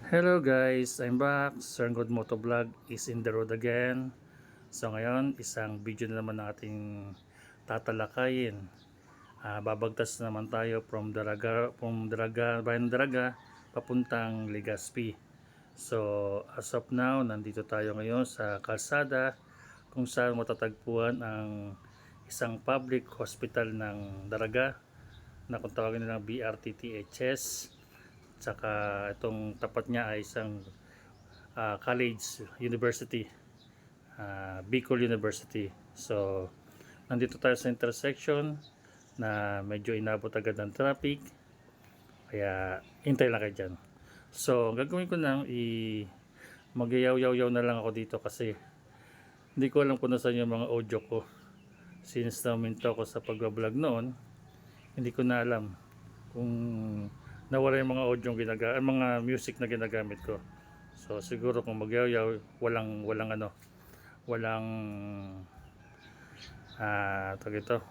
Hello guys, I'm back. Sir Good Moto Vlog is in the road again. So ngayon, isang video na naman nating tatalakayin. Babagtas na naman tayo bayan ng Daraga, papuntang Legazpi. So as of now, nandito tayo ngayon sa kalsada kung saan matatagpuan ang isang public hospital ng Daraga na kung tawagin nilang BRTTHS. Tsaka itong tapat niya ay isang college, university, Bicol University. So nandito tayo sa intersection na medyo inabot agad ng traffic, kaya hintay lang kayo dyan. So ang gagawin ko lang magyayaw-yaw na lang ako dito kasi hindi ko alam kung nasaan yung mga audio ko. Since naminto ako sa pag-vlog noon, hindi ko na alam kung nawala yung mga audio mga music na ginagamit ko. So siguro kung magyaw-yaw, walang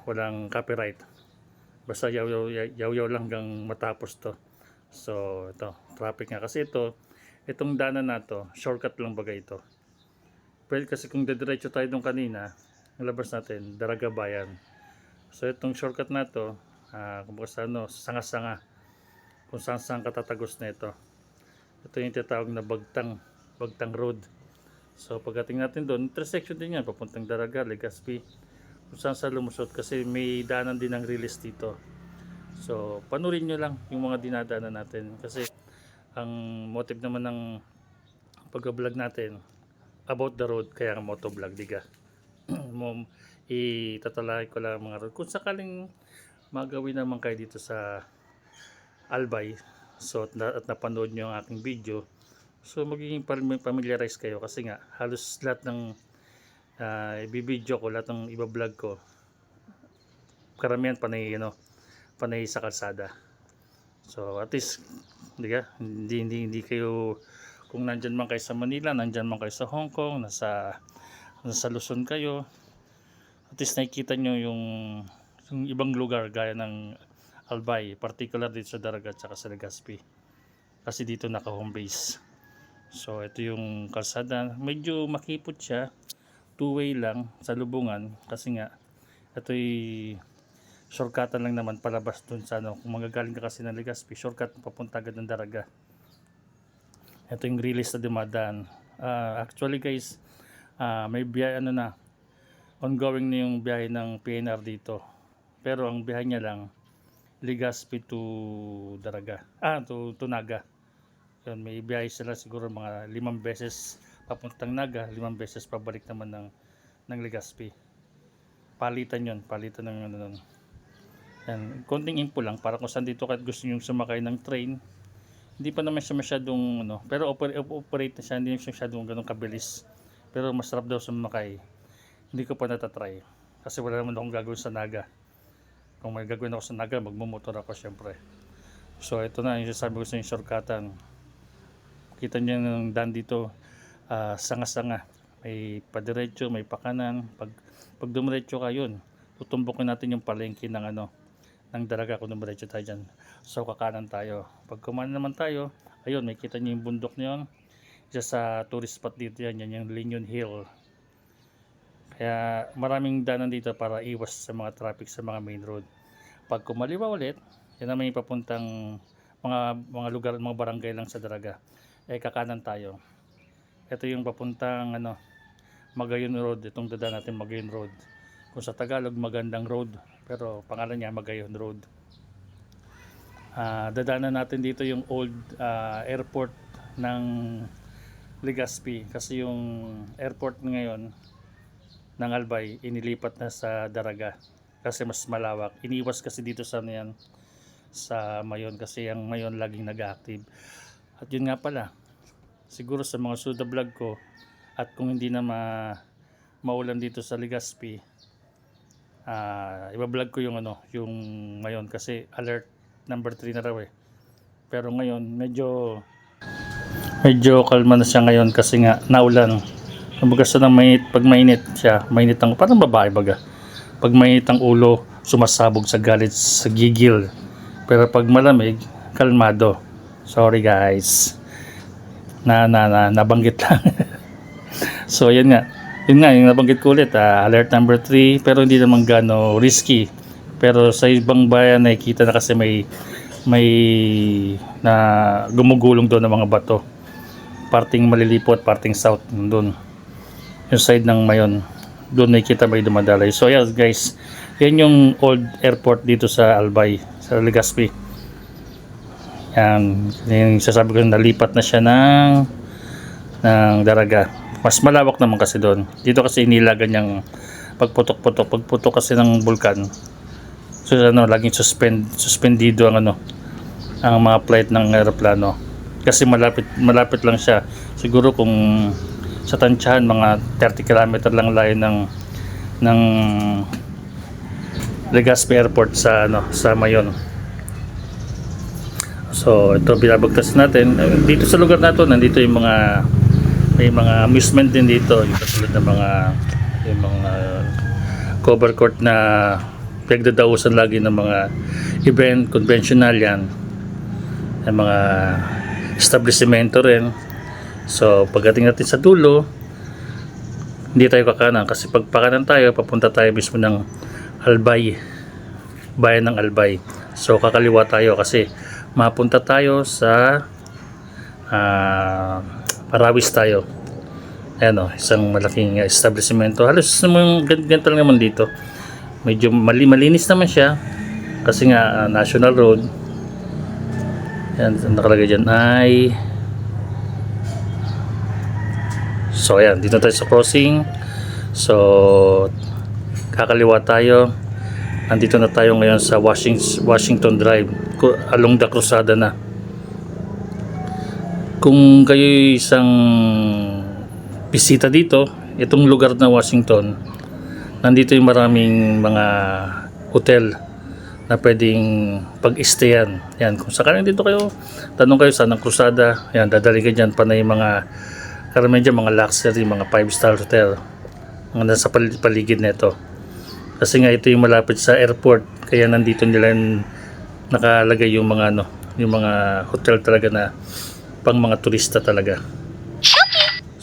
walang copyright. Basta yaw-yaw lang hanggang matapos to. So ito, traffic nga kasi itong daanan na to, shortcut lang bagay ito. Pwede kasi kung didiretso tayo nung kanina, ang labas natin, Daraga Bayan. So itong shortcut na to, kumbaga sanga-sanga. Kung saan katatagos na ito. Ito yung tinatawag na Bagtang Road. So pagdating natin doon, intersection din yan, papuntang Daraga, Legazpi. Kung saan sa lumusot kasi may daanan din ng release dito. So panurin nyo lang yung mga dinadaanan natin kasi ang motive naman ng pag-vlog natin about the road, kaya ang motovlog, diga. Itatalakay ko lang mga road. Kung sakaling magawin naman kayo dito sa Albay, so at napanood nyo ang aking video, so magiging familiarize kayo kasi nga halos lahat ng ibibideo ko, lahat ng iba-vlog ko, karamihan panay sa kalsada. So at least hindi kayo, kung nandyan man kayo sa Manila, nandyan man kayo sa Hong Kong, nasa Luzon kayo, at least nakikita nyo yung ibang lugar gaya ng Albay, particular dito sa Daraga at saka sa Legazpi kasi dito naka home base. So ito yung kalsada, medyo makipot siya, two-way lang sa lubungan kasi nga ito'y shortcutan lang naman palabas dun sa kung magagaling ka kasi ng Legazpi, shortcut papunta agad ng Daraga. Ito yung release na dumadaan. Actually guys, may biyahe ongoing na yung biyahe ng PNR dito, pero ang biyahe niya lang Legazpi to Daraga, to Naga. Yun, may biyahe sila siguro mga 5 beses papuntang Naga, 5 beses pabalik naman ng Legazpi. Palitan ng nun. Yan, konting info lang para kung saan dito kahit gusto nyo sumakay ng train, hindi pa naman siya masyadong pero operate na siya, hindi siya masyadong ganun kabilis. Pero masarap daw sumakay. Hindi ko pa natatry kasi wala naman akong gagawin sa Naga. Kung may gagawin ako sa Naga, magmumotor ako syempre. So ito na yung sabi ko sa inyo, shortcutan. Kita niyo ng daan dito, sanga-sanga. May padiretso, may pakanan. Pag dumiretso ka yun, tutumbukin natin yung palengke ng Daraga kung dumiretso tayo dyan. So kakanan tayo. Pag kumanan naman tayo, ayun, may kita niyo yung bundok niyon. Isa sa tourist spot dito yan yung Linyon Hill. Kaya maraming daanan dito para iwas sa mga traffic sa mga main road. Pag kumaliwa ulit, yan naman yung papuntang mga lugar, mga barangay lang sa Daraga. Kakanan tayo. Ito yung papuntang Magayon Road. Itong dadaan natin Magayon Road. Kung sa Tagalog, Magandang Road. Pero pangalan niya Magayon Road. Dadaanan natin dito yung old airport ng Legazpi. Kasi yung airport ngayon ng Albay inilipat na sa Daraga kasi mas malawak. Iniwas kasi dito sa sa Mayon kasi ang Mayon laging nag-active. At yun nga pala, siguro sa mga suda vlog ko at kung hindi na maulan dito sa Legazpi, iba-vlog ko yung yung Mayon kasi alert number 3 na raw Pero ngayon medyo kalma na siya ngayon kasi nga naulan. Kumbaga pag mainit siya, mainit ang parang babae baga. Pag mainit ang ulo, sumasabog sa galit, sa gigil. Pero pag malamig, kalmado. Sorry guys. nabanggit lang. So yun nga yung nabanggit ko ulit, alert number 3, pero hindi naman gano risky. Pero sa ibang bayan nakikita na kasi may na gumugulong doon ng mga bato, parting Malilipot, parting south doon, yung side ng Mayon, doon nakikita may dumadalay. So yeah guys, yan yung old airport dito sa Albay, sa Legazpi. Yan yung sasabi ko, nalipat na siya ng daraga. Mas malawak naman kasi doon. Dito kasi inilagan niyang pagputok kasi ng bulkan. So laging suspendido ang ang mga flight ng eroplano. Kasi malapit lang siya. Siguro kung sa tansyahan mga 30 km lang layo ng Legazpi Airport sa Mayon. So ito binabagtas natin. Dito sa lugar na to, nandito yung may mga amusement din dito, yung katulad ng yung mga cover court na pagdadausan lagi ng mga event, conventional yan, yung mga establishmento rin. So pagdating natin sa dulo, hindi tayo kakanan, kasi pag pakanan tayo, papunta tayo mismo ng Albay, bayan ng Albay. So kakaliwa tayo kasi mapunta tayo sa Parawis tayo. Ayan isang malaking establishmento. Halos ganito lang naman dito. Medyo malinis naman siya kasi nga national road. Ayan, nakalagay dyan ay, so ayan, dito tayo sa crossing. So kakaliwa tayo. Andito na tayo ngayon sa Washington Drive, along the Cruzada na. Kung kayo isang bisita dito, itong lugar na Washington, nandito yung maraming mga hotel na pwedeng pag-stayan. Yan, kung sakaling dito kayo, tanong kayo saan ang Cruzada, yan, dadali kayo dyan. Panay mga karamihan dyan, mga luxury, mga 5-star hotel, mga nasa paligid nito. Kasi nga ito yung malapit sa airport, kaya nandito nila nakalagay yung mga yung mga hotel talaga na pang mga turista talaga.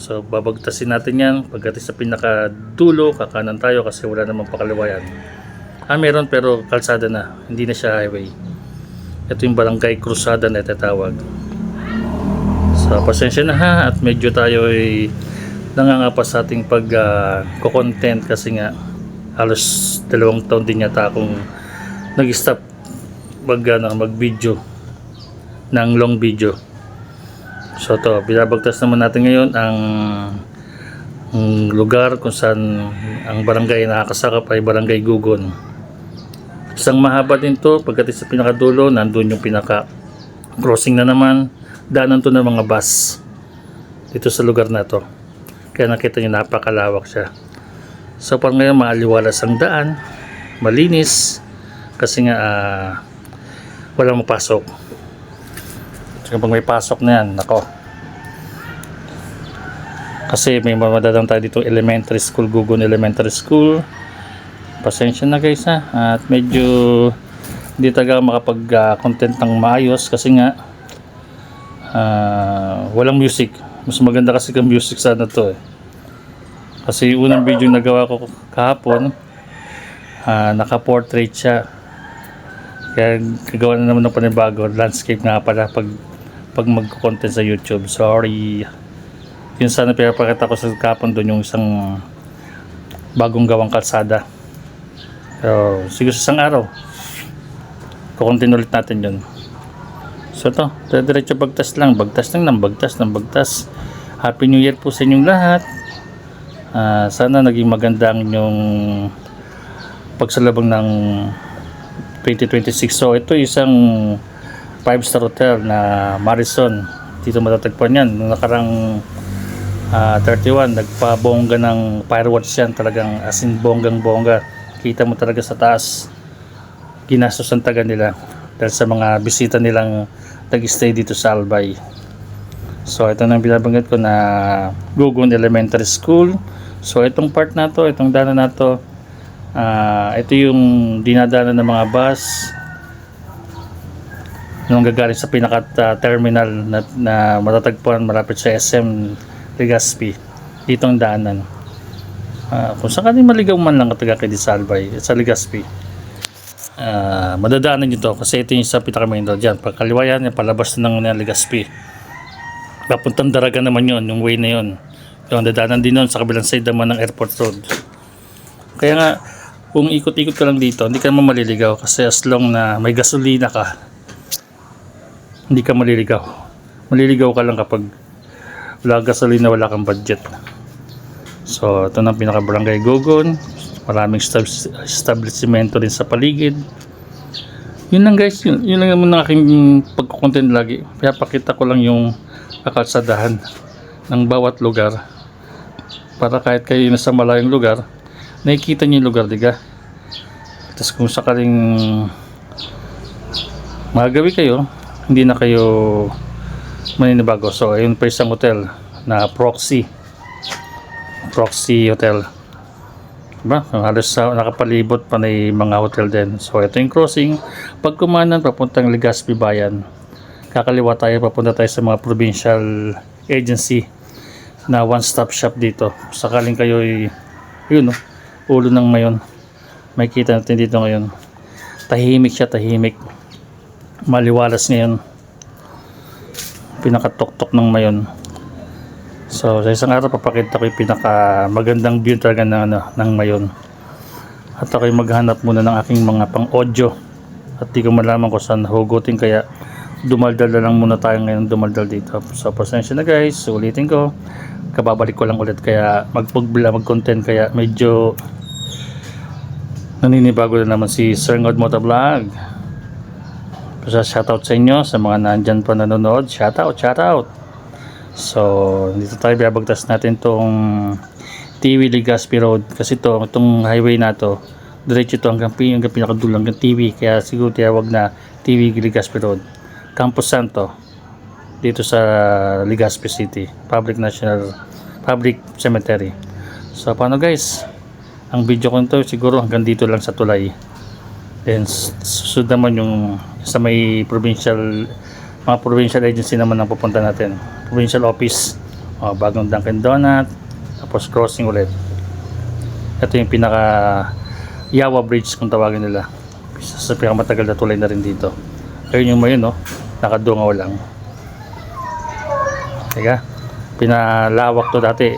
So babagtasin natin yan. Pagdating sa pinakadulo, kakanan tayo kasi wala namang pakaliwayan. Meron pero kalsada na, hindi na siya highway. Ito yung Barangay Cruzada na itatawag. So pasensya na ha, at medyo tayo ay nangangapa sa ating pag-content kasi nga halos 2 taon din yata akong nag-stop mag-video ng long video. So to, binabagtas naman natin ngayon ang lugar kung saan ang barangay na nakakasakop ay Barangay Gugon. Isang mahaba din to. Pagdating sa pinakadulo, nandun yung pinaka crossing na naman. Daanan to ng mga bus dito sa lugar na to. Kaya nakita nyo napakalawak siya. So parang ngayon maaliwalas ang daan, malinis kasi nga walang mapasok. So pag may pasok na yan, nako, kasi may madadang tayo dito elementary school, Gugon Elementary School. Pasensya na guys ha, at medyo hindi talaga makapag-content ng maayos kasi nga walang music. Mas maganda kasi kang music sana to kasi unang video na nagawa ko kahapon, naka-portrait siya, kaya gagawa na naman ng panibago, landscape nga pala pag mag-content sa YouTube. Sorry. Yun sana pinapakita ko sa kahapon, doon yung isang bagong gawang kalsada. So siguro sa isang araw kukontin ulit natin yun. So to, diretso bagtas lang ng bagtas. Happy New Year po sa inyong lahat. Sana naging maganda ang inyong pagsalabang ng 2026. So ito isang 5-star hotel na Marison. Dito matatagpuan yan. Noong nakarang 31, nagpabongga ng fireworks yan. Talagang as in bonggang-bongga. Kita mo talaga sa taas. Ginastos ang taga nila dahil sa mga bisita nilang nag-stay dito sa Albay. So ito na binabanggit ko na Gugon Elementary School. So itong part na to, itong daanan na to, ito yung dinadaanan ng mga bus Nung gagaling sa pinaka-terminal na matatagpuan malapit sa SM Legazpi. Dito ang daanan. Kung sakaling maligaw man lang taga kay Disalbay sa Legazpi, madadaanan nyo to kasi ito yung sa pinaka-main road dyan. Pagkaliwa yan, palabas na ng Legazpi. Papuntang Daraga naman yon, yung way na yon. Yung dadaanan din nun sa kabilang side naman ng airport road. Kaya nga, kung ikot-ikot ka lang dito, hindi ka naman maliligaw kasi as long na may gasolina ka, hindi ka maliligaw. Maliligaw ka lang kapag wala gasolina, wala kang budget. So, ito na pinaka-barangay Gogon. Maraming establishmento rin sa paligid. Yun lang guys, yun lang naman ang aking pagkukontent lagi. Kaya pakita ko lang yung kakalsadahan ng bawat lugar. Para kahit kayo nasa malayong lugar, nakikita niyo yung lugar, diga? Tapos kung sakaling magagawi kayo, hindi na kayo maninibago. So, ayun pa isang hotel na Proxy Hotel. Diba? Halos nakapalibot pa na yung mga hotel din. So, ito yung crossing. Pag kumanan, papuntang Legazpi Bayan. Kakaliwa tayo, papunta tayo sa mga provincial agency na one-stop shop dito. Sakaling kayo yun, no? Ulo ng Mayon. May kita natin dito ngayon. Tahimik siya, tahimik. Maliwalas ngayon. Pinakatok-tok ng Mayon. So, sa isang araw papakita ko yung pinaka magandang view talaga ng Mayon. At ako'y maghanap muna ng aking mga pang-audio. At di ko malaman kung saan hugutin, kaya dumaldal na lang muna tayo ngayon, dumaldal dito. So, pasensya na guys, ulitin ko. Kababalik ko lang ulit, kaya mag-content, kaya medyo naninibago na naman si Sir Ngod Motovlog. So, shoutout sa inyo, sa mga nandyan pa nanonood. Shoutout. So, dito tayo babagtas natin tong TV Legazpi Road. Kasi itong highway na to, diretso ito hanggang pinakadulo hanggang TV. Kaya siguro tiyawag na TV Legazpi Road. Campus Santo, dito sa Legazpi City, Public Cemetery. So, paano guys? Ang video ko nito siguro hanggang dito lang sa tulay. Then susunod naman yung sa may mga provincial agency naman ang pupunta natin. Provincial office, bagong Dunkin Donut, tapos crossing ulit. Ito yung pinaka Yawa Bridge kung tawagin nila. Sa pinakamatagal na tulay na rin dito. Ayun yung Mayon, no? Nakadungaw lang. Teka, pinalawak to dati.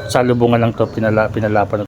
Salubungan lang to, pinalapan.